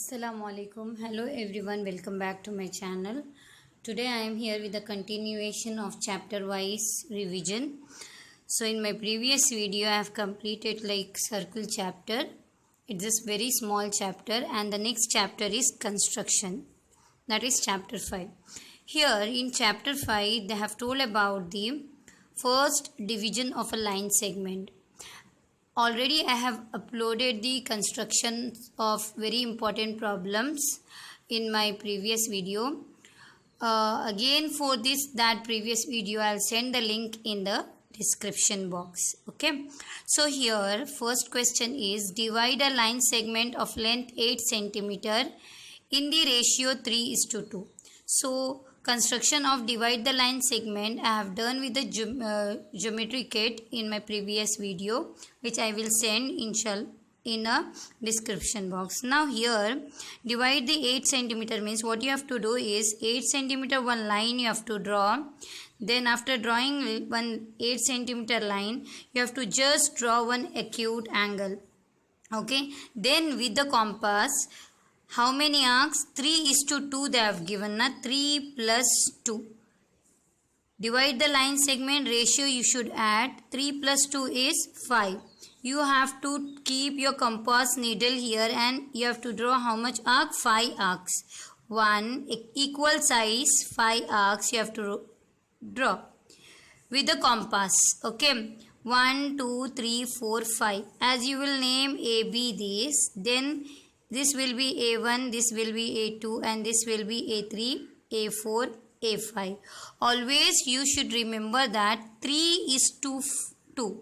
Assalamualaikum. Hello everyone, welcome back to my channel. Today I am here with the continuation of chapter wise revision. So in my previous video I have completed like circle chapter. It's just very small chapter and the next chapter is construction. That is chapter 5. Here in chapter 5 they have told about the first division of a line segment. Already I have uploaded the construction of very important problems in my previous video. Again for that previous video I'll send the link in the description box. Okay. So here first question is divide a line segment of length 8 cm in the ratio 3:2. So construction of divide the line segment I have done with the geometry kit in my previous video, which I will send in a description box. Now here divide the 8 cm means what you have to do is 8 cm one line you have to draw. Then after drawing one 8 cm line you have to just draw one acute angle. Okay, then with the compass, how many arcs? 3:2 they have given. Na 3 plus 2. Divide the line segment ratio you should add. 3 plus 2 is 5. You have to keep your compass needle here and you have to draw how much arc? 5 arcs. One equal size 5 arcs you have to draw with the compass. Okay. 1, 2, 3, 4, 5. As you will name A, B this, then this will be A1, this will be A2 and this will be A3, A4, A5. Always you should remember that 3:2.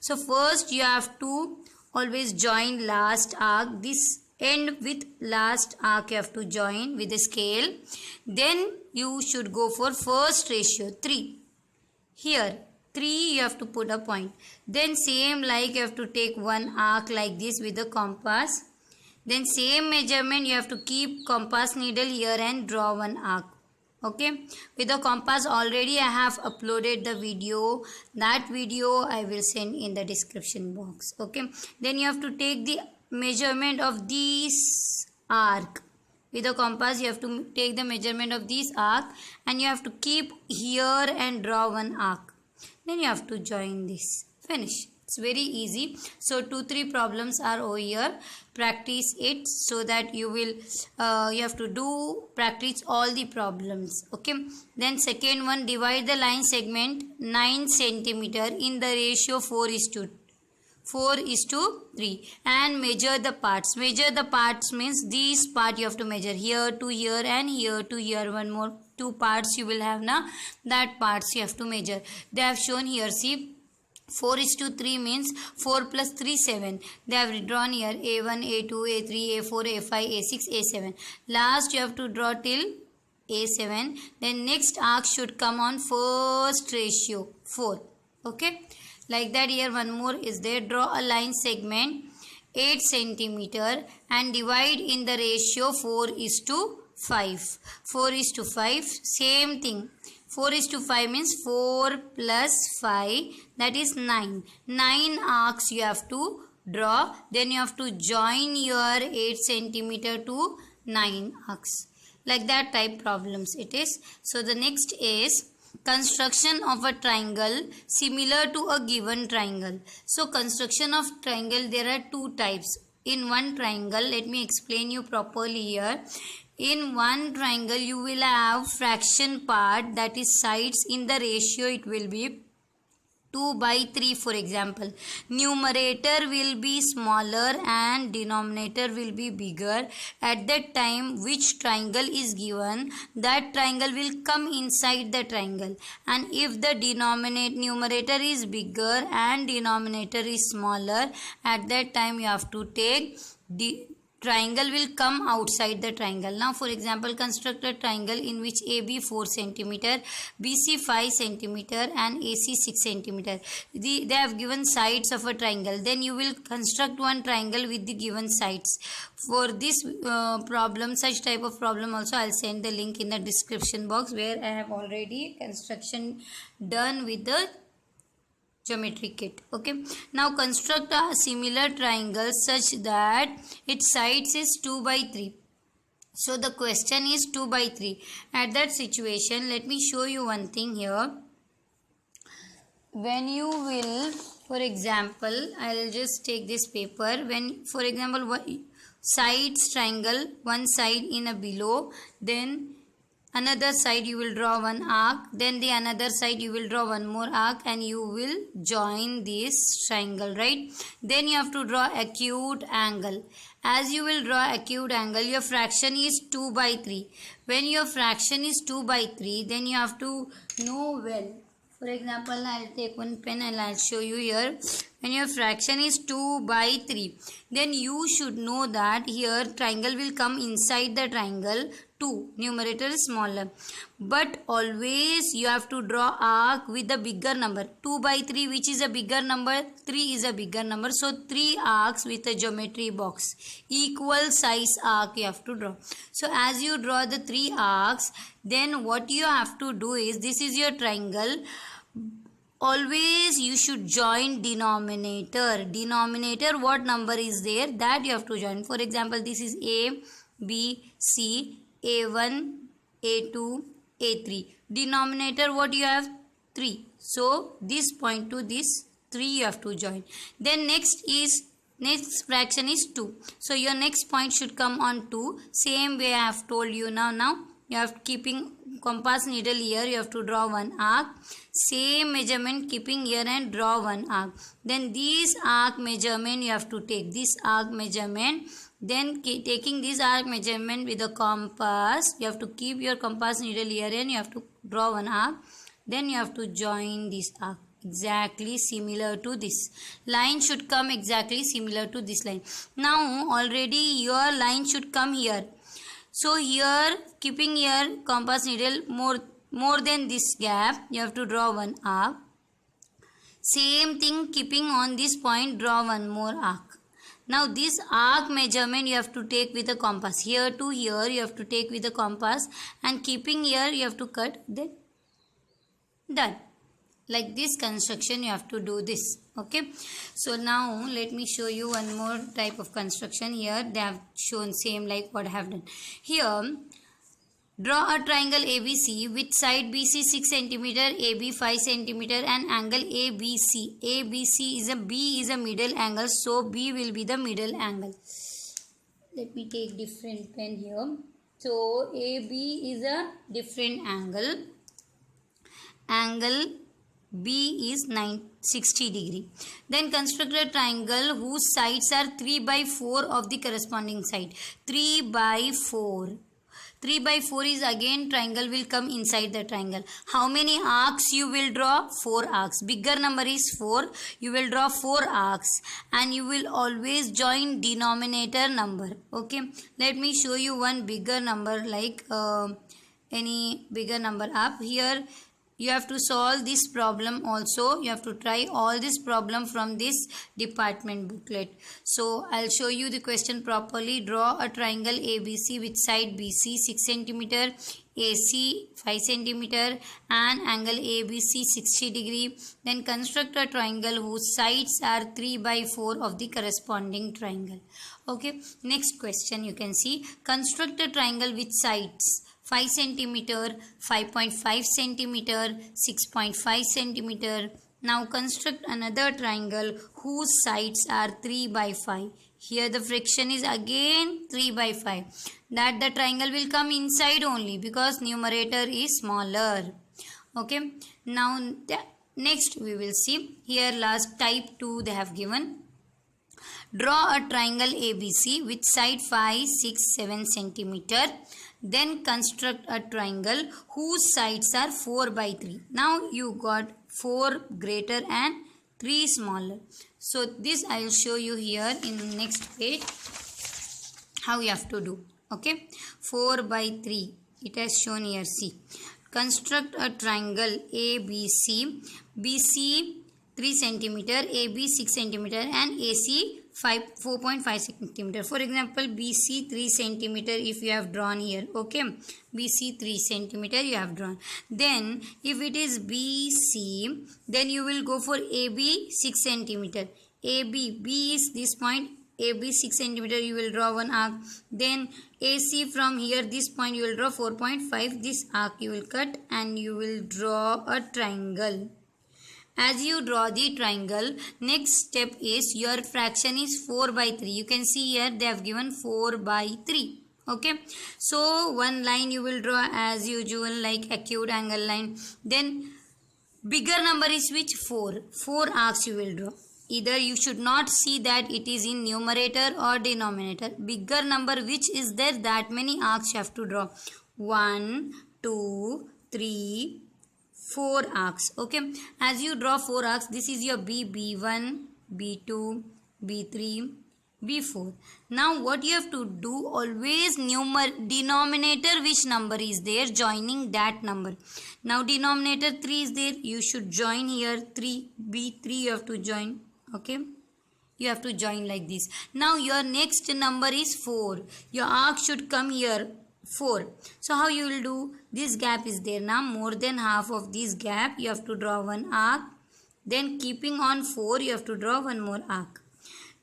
So first you have to always join last arc. This end with last arc you have to join with the scale. Then you should go for first ratio 3. Here 3 you have to put a point. Then same like you have to take one arc like this with the compass. Then same measurement you have to keep compass needle here and draw one arc. Okay, with the compass already I have uploaded the video. That video I will send in the description box. Okay, then you have to take the measurement of this arc. With the compass you have to take the measurement of this arc and you have to keep here and draw one arc. Then you have to join this. Finish. It's very easy. So 2-3 problems are over here. Practice it so that you will you have to do practice all the problems. Okay. Then second one, divide the line segment 9 cm in the ratio 4:3 and measure the parts. Measure the parts means this part you have to measure here to here and here to here. One more 2 parts you will have now. That parts you have to measure. They have shown here. See. 4:3 means 4 plus 3 7. They have drawn here A1, A2, A3, A4, A5, A6, A7. Last you have to draw till A7. Then next arc should come on first ratio 4. Okay. Like that here one more is there. Draw a line segment 8 cm and divide in the ratio 4:5. 4:5. Same thing. 4:5 means 4 plus 5, that is 9. 9 arcs you have to draw. Then you have to join your 8 cm to 9 arcs. Like that type problems it is. So the next is construction of a triangle similar to a given triangle. So construction of triangle, there are 2 types. In one triangle, let me explain you properly here. In one triangle you will have fraction part, that is sides. In the ratio it will be 2/3 for example. Numerator will be smaller and denominator will be bigger. At that time which triangle is given, that triangle will come inside the triangle. And if the numerator is bigger and denominator is smaller, at that time you have to take the triangle will come outside the triangle. Now for example, construct a triangle in which AB 4 cm, BC 5 cm and AC 6 cm. They have given sides of a triangle. Then you will construct one triangle with the given sides. For this problem, such type of problem also I'll send the link in the description box, where I have already construction done with the geometry kit. Okay, now construct a similar triangle such that its sides is 2/3. So the question is 2 by 3. At that situation, let me show you one thing here. When you will, for example, I'll just take this paper. When, for example, sides triangle, one side in a below, then another side you will draw one arc, then the another side you will draw one more arc, and you will join this triangle, right? Then you have to draw acute angle. As you will draw acute angle, your fraction is 2 by 3. When your fraction is 2 by 3, then you have to know well. For example, I'll take one pen and I'll show you here. When your fraction is 2 by 3, then you should know that here triangle will come inside the triangle 2. Numerator is smaller. But always you have to draw arc with the bigger number. 2 by 3, which is a bigger number, 3 is a bigger number. So 3 arcs with a geometry box. Equal size arc you have to draw. So as you draw the 3 arcs, then what you have to do is, this is your triangle. Always you should join denominator. Denominator, what number is there, that you have to join. For example, this is A, B, C, A1, A2, A3. Denominator, what you have? 3. So this point to this 3 you have to join. Then next fraction is 2. So your next point should come on 2. Same way I have told you now. You have keeping compass needle here, you have to draw one arc. Same measurement keeping here and draw one arc. Then this arc measurement you have to take. This arc measurement. Then taking this arc measurement with the compass, you have to keep your compass needle here and you have to draw one arc. Then you have to join this arc. Exactly similar to this. Line should come exactly similar to this line. Now already your line should come here. So here, keeping here compass needle more than this gap, you have to draw one arc. Same thing, keeping on this point, draw one more arc. Now this arc measurement you have to take with a compass. Here to here you have to take with a compass, and keeping here you have to cut. Then done. Like this construction you have to do this. Okay. So now let me show you one more type of construction. Here they have shown same like what I have done. Here draw a triangle ABC with side BC 6 cm, AB 5 cm and angle ABC. ABC is a B is a middle angle, so B will be the middle angle. Let me take different pen here. So AB is a different angle. Angle B is 60 degree. Then construct a triangle whose sides are 3 by 4 of the corresponding side. 3 by 4. 3 by 4 is again triangle will come inside the triangle. How many arcs you will draw? 4 arcs. Bigger number is 4. You will draw 4 arcs and you will always join denominator number. Okay. Let me show you one bigger number, like any bigger number up here. You have to solve this problem also. You have to try all this problem from this department booklet. So I'll show you the question properly. Draw a triangle ABC with side BC 6 cm, AC 5 cm and angle ABC 60 degree. Then construct a triangle whose sides are 3 by 4 of the corresponding triangle. Okay. Next question you can see. Construct a triangle with sides 5 cm, 5.5 cm, 6.5 cm. Now construct another triangle whose sides are 3 by 5. Here the friction is again 3 by 5. That the triangle will come inside only because numerator is smaller. Okay. Now next we will see. Here last type 2 they have given. Draw a triangle ABC with side 5, 6, 7 cm. Then construct a triangle whose sides are 4 by 3. Now you got 4 greater and 3 smaller. So this I will show you here in next page how you have to do. Okay. 4 by 3. It has shown here. See. Construct a triangle ABC. BC 3 cm, AB 6 cm and AC 4.5 cm. For example, BC 3 cm if you have drawn here. Okay. BC 3 cm you have drawn. Then if it is BC, then you will go for AB 6 cm. AB, B is this point, AB 6 centimeter, you will draw one arc. Then AC from here, this point you will draw 4.5. This arc you will cut and you will draw a triangle. As you draw the triangle, next step is your fraction is 4 by 3. You can see here they have given 4 by 3. Okay. So one line you will draw as usual, like acute angle line. Then bigger number is which? 4. 4 arcs you will draw. Either you should not see that it is in numerator or denominator. Bigger number which is there, that many arcs you have to draw. 1, 2, 3, 4 arcs. Okay. As you draw 4 arcs, this is your B1, B2, B3, B4. Now what you have to do, always denominator which number is there, joining that number. Now denominator 3 is there, you should join here 3, B3 you have to join. Okay, you have to join like this. Now your next number is 4. Your arc should come here 4. So how you will do? This gap is there now, more than half of this gap you have to draw one arc. Then keeping on 4 you have to draw one more arc.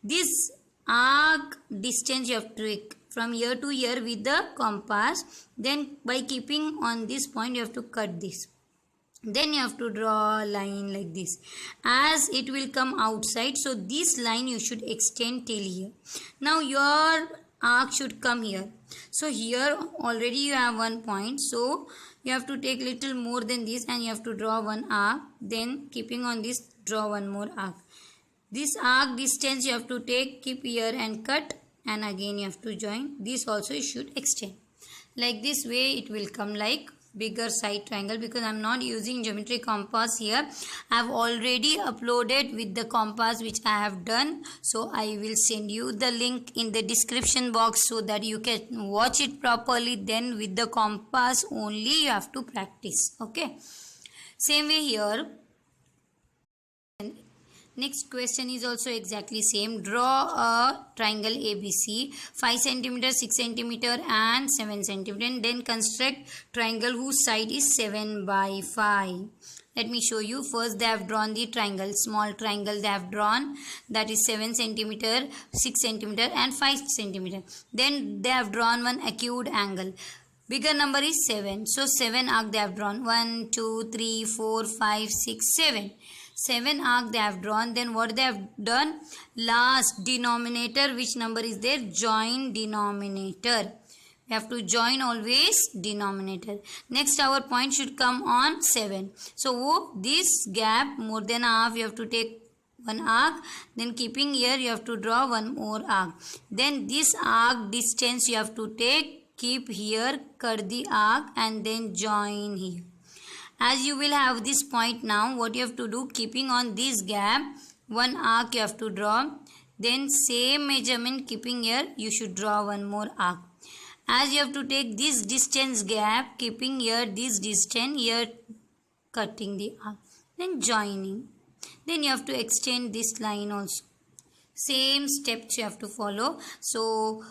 This arc distance you have to take from here to here with the compass. Then by keeping on this point you have to cut this. Then you have to draw a line like this. As it will come outside, so this line you should extend till here. Now your arc should come here. So here already you have one point. So you have to take little more than this and you have to draw one arc. Then keeping on this, draw one more arc. This arc distance you have to take, keep here and cut, and again you have to join. This also you should extend. Like this way it will come like bigger side triangle. Because I am not using geometry compass here, I have already uploaded with the compass which I have done. So I will send you the link in the description box so that you can watch it properly. Then with the compass only you have to practice. Okay, same way here. Next question is also exactly same. Draw a triangle ABC, 5 cm, 6 cm and 7 cm. And then construct triangle whose side is 7 by 5. Let me show you. First they have drawn the triangle, small triangle they have drawn, that is 7 cm, 6 cm and 5 cm. Then they have drawn one acute angle. Bigger number is 7. So 7 arc they have drawn. 1, 2, 3, 4, 5, 6, 7. 7 arc they have drawn. Then what they have done? Last denominator, which number is there? Join denominator. We have to join always denominator. Next our point should come on 7. So this gap more than half you have to take one arc. Then keeping here you have to draw one more arc. Then this arc distance you have to take, keep here, cut the arc and then join here. As you will have this point now, what you have to do, keeping on this gap, one arc you have to draw. Then same measurement keeping here, you should draw one more arc. As you have to take this distance gap, keeping here this distance, here cutting the arc. Then joining. Then you have to extend this line also. Same steps you have to follow. So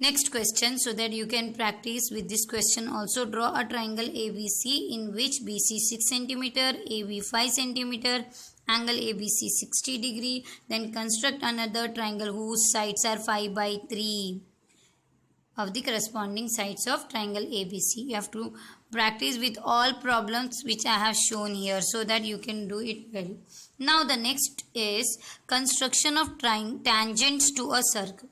next question, so that you can practice with this question also. Draw a triangle ABC in which BC 6 cm, AB 5 cm, angle ABC 60 degree. Then construct another triangle whose sides are 5 by 3 of the corresponding sides of triangle ABC. You have to practice with all problems which I have shown here so that you can do it well. Now the next is construction of tangents to a circle.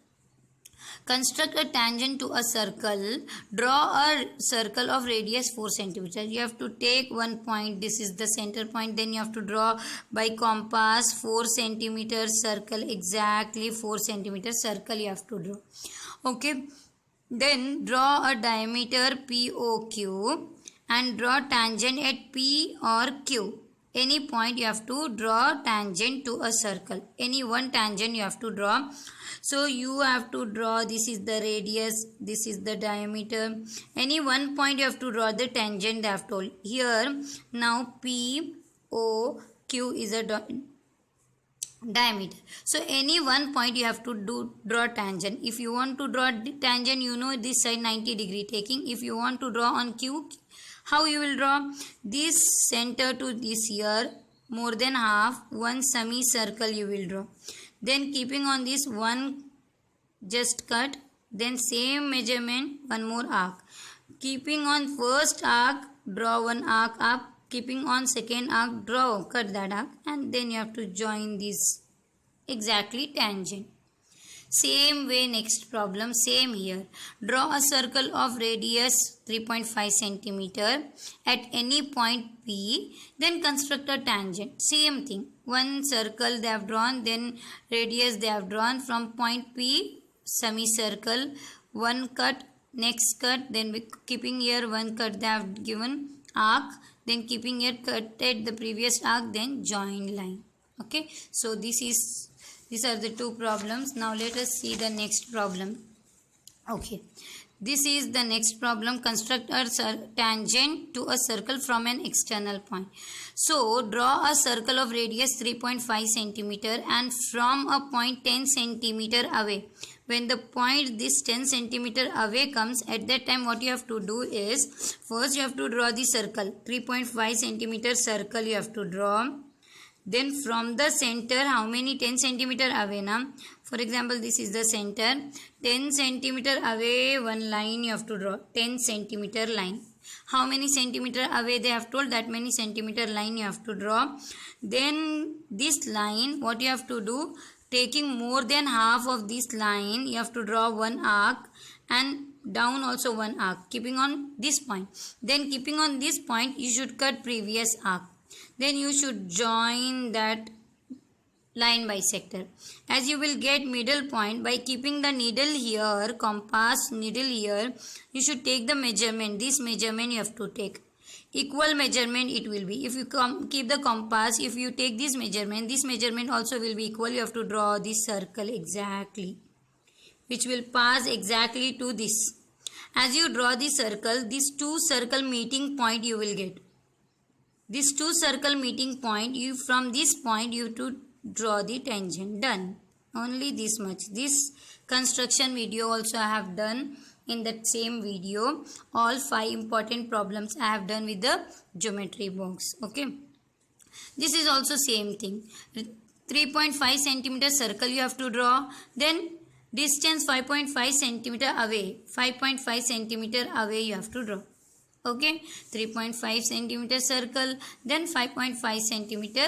Construct a tangent to a circle. Draw a circle of radius 4 cm. You have to take one point. This is the center point. Then you have to draw by compass 4 cm circle. Exactly 4 cm circle you have to draw. Okay. Then draw a diameter POQ and draw tangent at P or Q. Any point you have to draw tangent to a circle. Any one tangent you have to draw. So you have to draw, this is the radius, this is the diameter. Any one point you have to draw the tangent they have told. Here now POQ is a diameter. So any one point you have to draw tangent. If you want to draw tangent, you know this side 90 degree taking. If you want to draw on Q, how you will draw? This center to this here, more than half, one semicircle you will draw. Then keeping on this one just cut. Then same measurement, one more arc. Keeping on first arc, draw one arc up. Keeping on second arc, cut that arc, and then you have to join this exactly tangent. Same way, next problem, same here. Draw a circle of radius 3.5 centimeter at any point P, then construct a tangent. Same thing. One circle they have drawn, then radius they have drawn from point P, semicircle, one cut, next cut, then keeping here one cut they have given arc, then keeping here cut at the previous arc, then join line. Okay, so these are the two problems. Now let us see the next problem. Okay, this is the next problem. Construct a tangent to a circle from an external point. So draw a circle of radius 3.5 centimeter and from a point 10 centimeter away. When the point this 10 centimeter away comes, at that time what you have to do is, first you have to draw the circle. 3.5 centimeter circle you have to draw. Then from the center, how many 10 centimeter away now? For example, this is the center. 10 centimeter away, one line you have to draw. 10 centimeter line. How many centimeter away they have told? That many centimeter line you have to draw. Then this line, what you have to do? Taking more than half of this line, you have to draw one arc and down also one arc. Keeping on this point. Then keeping on this point, you should cut previous arc. Then you should join that line bisector. As you will get middle point, by keeping the needle here, compass needle here, you should take the measurement. This measurement you have to take. Equal measurement it will be. If you keep the compass, if you take this measurement also will be equal. You have to draw this circle exactly, which will pass exactly to this. As you draw the circle, these two circle meeting point you will get. This two circle meeting point, from this point you have to draw the tangent. Done. Only this much. This construction video also I have done in that same video. All 5 important problems I have done with the geometry box. Okay. This is also same thing. 3.5 centimeter circle you have to draw. Then distance 5.5 centimeter away. 5.5 centimeter away you have to draw. Okay, 3.5 centimeter circle, then 5.5 centimeter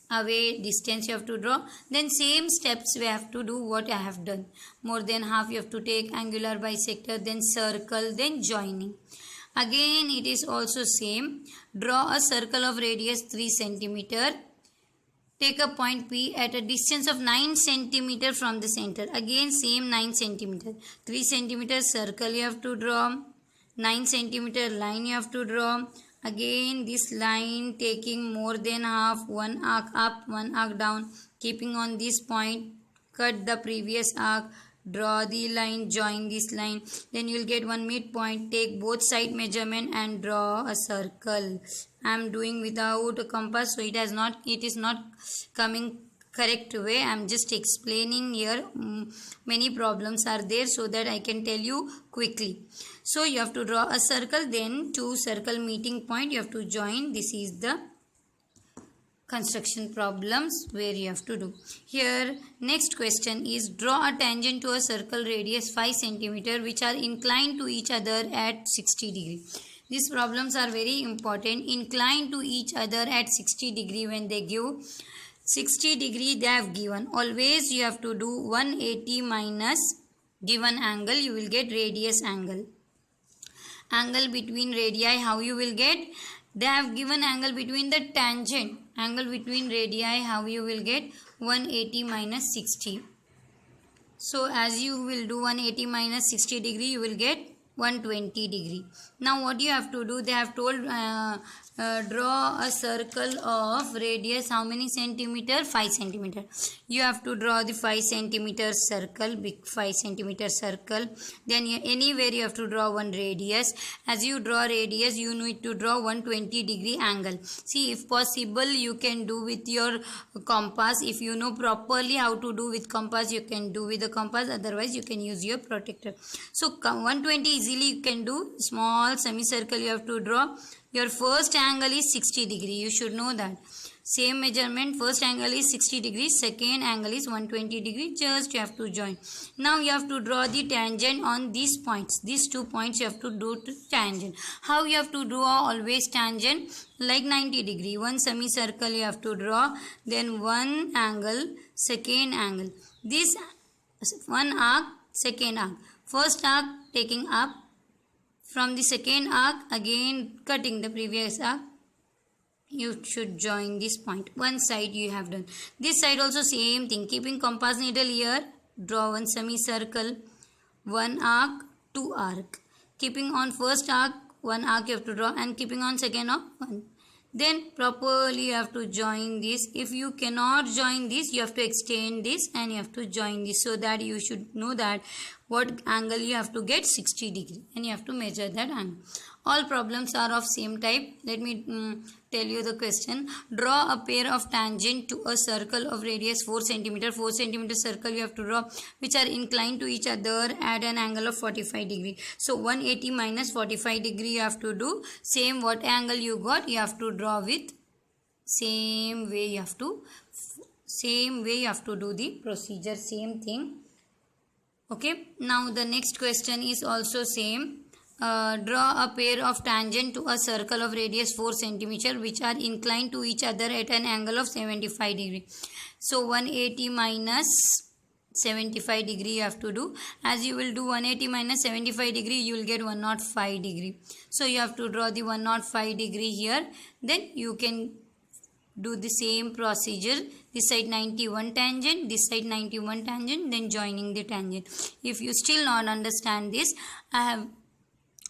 away distance you have to draw. Then same steps we have to do what I have done. More than half you have to take angular bisector, then circle, then joining. Again it is also same. Draw a circle of radius 3 centimeter. Take a point P at a distance of 9 centimeter from the center. Again same 9 centimeter. 3 centimeter circle you have to draw. 9 centimeter line you have to draw. Again this line taking more than half, one arc up, one arc down. Keeping on this point, cut the previous arc, draw the line, join this line. Then you will get one midpoint. Take both side measurement and draw a circle. I am doing without a compass, so it is not coming correct way. I am just explaining here. Many problems are there so that I can tell you quickly. So you have to draw a circle, then two circle meeting point you have to join. This is the construction problems where you have to do. Here next question is, draw a tangent to a circle radius 5 centimeter which are inclined to each other at 60 degree. These problems are very important. Inclined to each other at 60 degree. When they give 60 degree they have given, always you have to do 180 minus given angle, you will get radius angle. Angle between radii, how you will get? They have given angle between the tangent. Angle between radii, how you will get? 180 minus 60. So as you will do 180 minus 60 degree, you will get 120 degree. Now what you have to do? They have told draw a circle of radius how many centimeter? 5 centimeter. You have to draw the 5 centimeter circle, big 5 centimeter circle. Then anywhere you have to draw one radius. As you draw radius, you need to draw 120 degree angle. See, if possible you can do with your compass. If you know properly how to do with compass, you can do with the compass. Otherwise you can use your protractor. So 120 is easily you can do. Small semicircle you have to draw. Your first angle is 60 degree. You should know that. Same measurement, first angle is 60 degrees, second angle is 120 degree. Just you have to join. Now you have to draw the tangent on these points. These 2 points you have to do to tangent. How you have to draw always tangent? Like 90 degree. One semicircle you have to draw. Then one angle, second angle. This one arc, second arc. First arc taking up. From the second arc again cutting the previous arc. You should join this point. One side you have done. This side also same thing. Keeping compass needle here. Draw one semicircle. One arc, two arc. Keeping on first arc, one arc you have to draw. And keeping on second arc, one. Then properly you have to join this. If you cannot join this, you have to extend this and you have to join this. So that you should know that what angle you have to get, 60 degree. And you have to measure that angle. All problems are of same type. Let me tell you the question. Draw a pair of tangent to a circle of radius 4 cm. 4 cm circle you have to draw, which are inclined to each other at an angle of 45 degree. So 180 minus 45 degree you have to do. Same what angle you got, you have to draw with same way you have to do the procedure, same thing. Okay, now the next question is also same. Draw a pair of tangent to a circle of radius 4 cm which are inclined to each other at an angle of 75 degree. So 180 minus 75 degree you have to do. As you will do 180 minus 75 degree, you will get 105 degree. So you have to draw the 105 degree here. Then you can do the same procedure. This side 91 tangent, this side 91 tangent, then joining the tangent. If you still not understand this, I have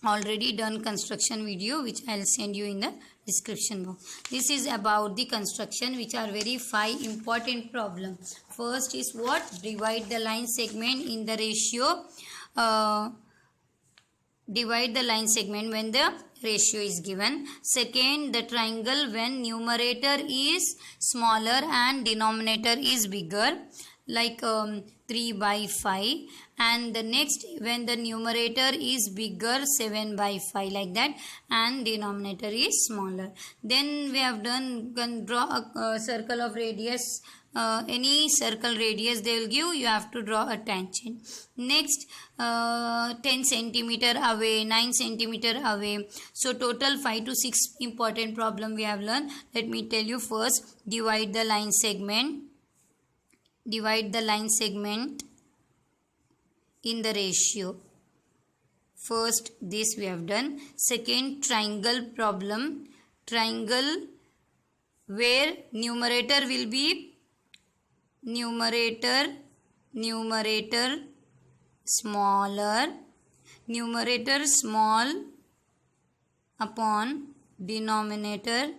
already done construction video which I'll send you in the description box. This is about the construction, which are very 5 important problems. First is what? Divide the line segment in the ratio. Divide the line segment when the ratio is given. Second, the triangle when numerator is smaller and denominator is bigger, like 3 by 5. And the next, when the numerator is bigger, 7 by 5, like that, and denominator is smaller. Then we have done, can draw a circle of radius. Any circle radius they will give, you have to draw a tangent. Next, 10 centimeter away, 9 centimeter away. So total 5 to 6 important problem we have learned. Let me tell you first. Divide the line segment. Divide the line segment in the ratio. First, this we have done. Second, triangle problem. Triangle where numerator will be numerator smaller, numerator small upon denominator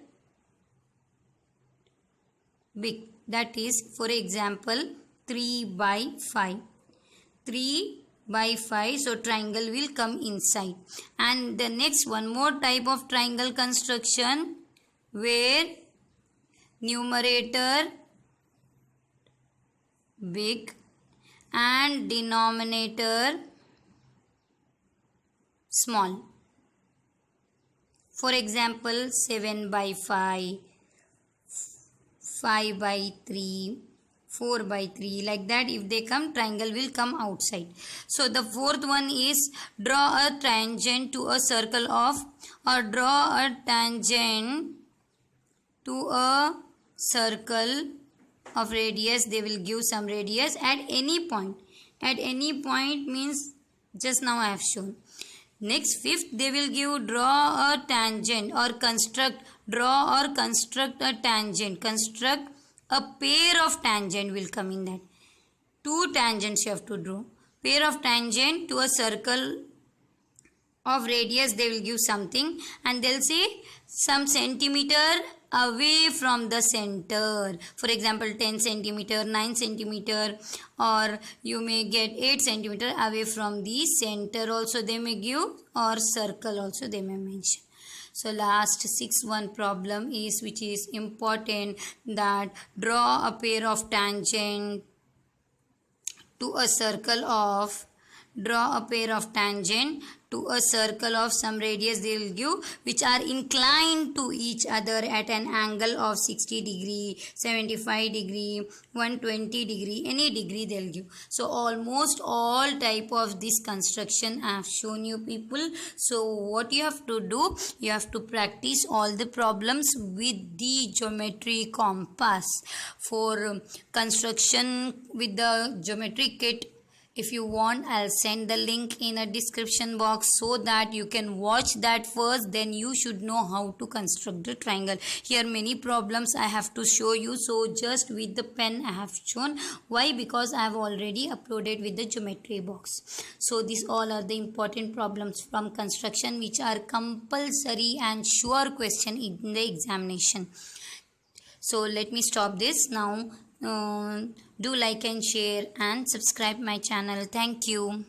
big. That is, for example, 3 by 5. 3 by 5, so triangle will come inside. And the next, one more type of triangle construction where numerator big and denominator small. For example, 7 by 5, 5 by 3, 4 by 3, like that. If they come, triangle will come outside. So the fourth one is draw a tangent to a circle of, or draw a tangent to a circle of radius. They will give some radius at any point. At any point means just now I have shown. Next, fifth, they will give draw a tangent or construct, draw or construct a tangent. Construct a pair of tangent will come in that. 2 tangents you have to draw. Pair of tangent to a circle of radius, they will give something and they'll say some centimeter away from the center. For example, 10 centimeter, 9 centimeter, or you may get 8 centimeter away from the center also they may give, or circle also they may mention. So last 6th problem is, which is important, that draw a pair of tangent to a circle of Draw a pair of tangent to a circle of some radius they will give, which are inclined to each other at an angle of 60 degree, 75 degree, 120 degree, any degree they will give. So almost all type of this construction I have shown you people. So what you have to do, you have to practice all the problems with the geometry compass. For construction with the geometry kit, if you want, I'll send the link in a description box so that you can watch that first, then you should know how to construct the triangle. Here many problems I have to show you, so just with the pen I have shown. Why? Because I have already uploaded with the geometry box. So these all are the important problems from construction which are compulsory and sure question in the examination. So let me stop this now. Do like and share and subscribe my channel. Thank you.